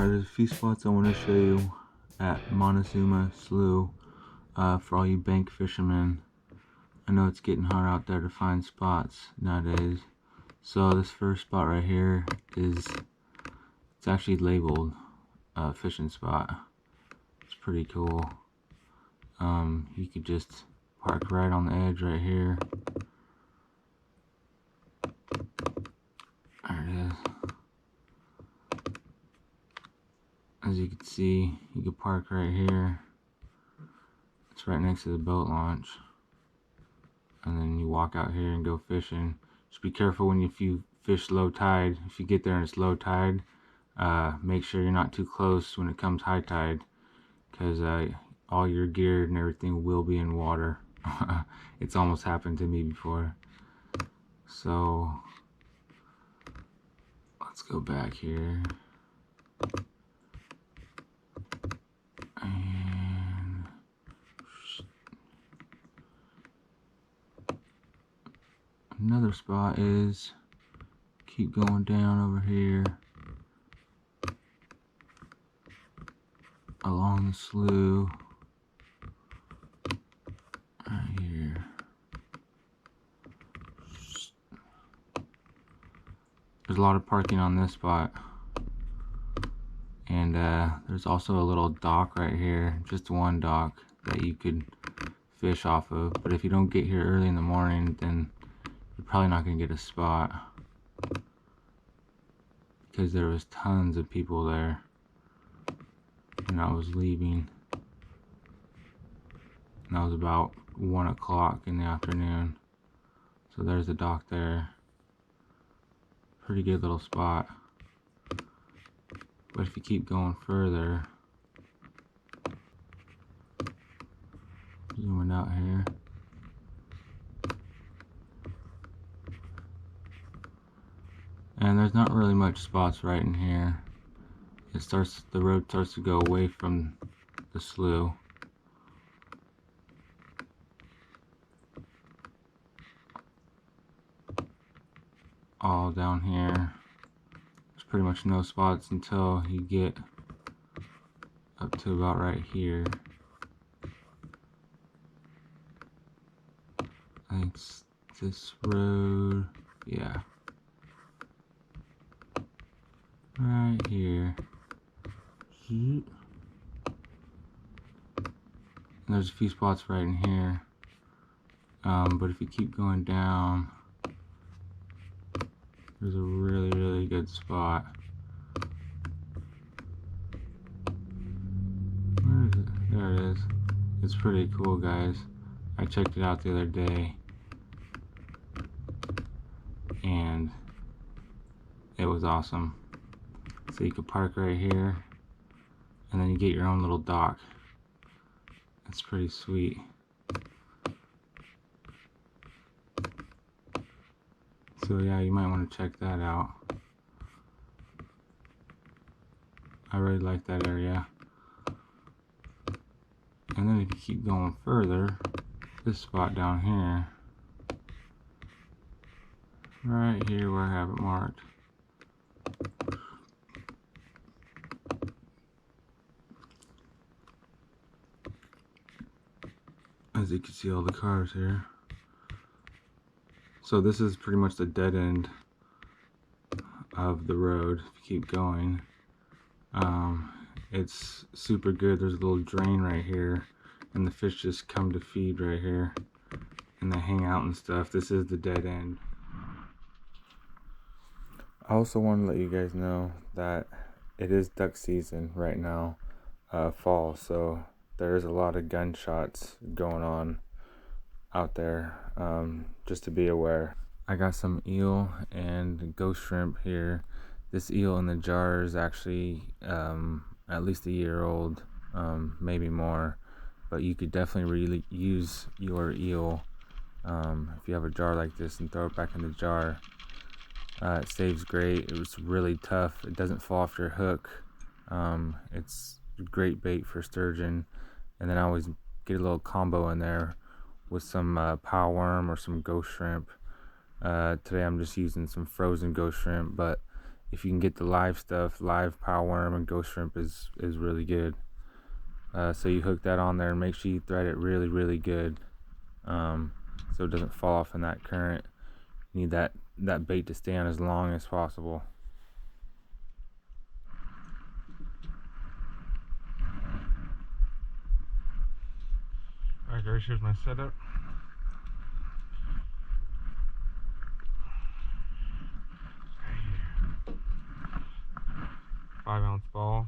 Alright, there's a few spots I want to show you at Montezuma Slough for all you bank fishermen. I know it's getting hard out there to find spots nowadays. So this first spot right here it's actually labeled fishing spot. It's pretty cool. You could just park right on the edge right here. There it is. As you can see, you can park right here. It's right next to the boat launch. And then you walk out here and go fishing. Just be careful when you fish low tide. If you get there and it's low tide, make sure you're not too close when it comes high tide, because all your gear and everything will be in water. It's almost happened to me before. So let's go back here. And another spot is, keep going down over here along the slough right here. There's a lot of parking on this spot, and there's also a little dock right here, just one dock that you could fish off of. But if you don't get here early in the morning, then you're probably not going to get a spot, because there was tons of people there when I was leaving. And that was about 1 o'clock in the afternoon. So there's the dock there. Pretty good little spot. But if you keep going further, zooming out here, and there's not really much spots right in here. The road starts to go away from the slough. All down here, there's pretty much no spots until you get up to about right here. I think it's this road, yeah, right here. And there's a few spots right in here, but if you keep going down, there's a really good spot. Where is it? There it is. It's pretty cool, guys. I checked it out the other day, and it was awesome. So you could park right here, and then you get your own little dock. That's pretty sweet. So yeah, you might want to check that out. I really like that area. And then if you keep going further, this spot down here, right here where I have it marked, as you can see all the cars here. So this is pretty much the dead end of the road. If you keep going, it's super good. There's a little drain right here, and the fish just come to feed right here, and they hang out and stuff. This is the dead end. I also want to let you guys know that it is duck season right now, fall, so there's a lot of gunshots going on out there, just to be aware. I got some eel and ghost shrimp here. This eel in the jar is actually at least a year old, maybe more, but you could definitely reuse your eel if you have a jar like this and throw it back in the jar. It stays great. It was really tough. It doesn't fall off your hook. It's a great bait for sturgeon. And then I always get a little combo in there with some pow worm or some ghost shrimp. Today I'm just using some frozen ghost shrimp, but if you can get the live stuff, live power worm and ghost shrimp is really good. So you hook that on there and make sure you thread it really good, so it doesn't fall off in that current. You need that bait to stay on as long as possible. Alright guys, here's my setup. Right here. 5-ounce ball,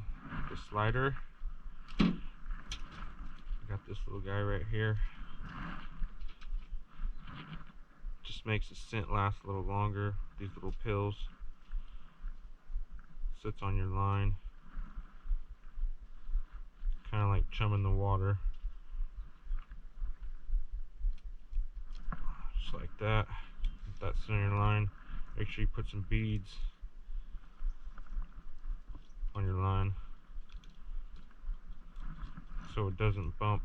the slider. Got this little guy right here. Just makes the scent last a little longer. These little pills. Sits on your line. Kind of like chumming the water. Just like that. Let that sit on your line. Make sure you put some beads on your line so it doesn't bump.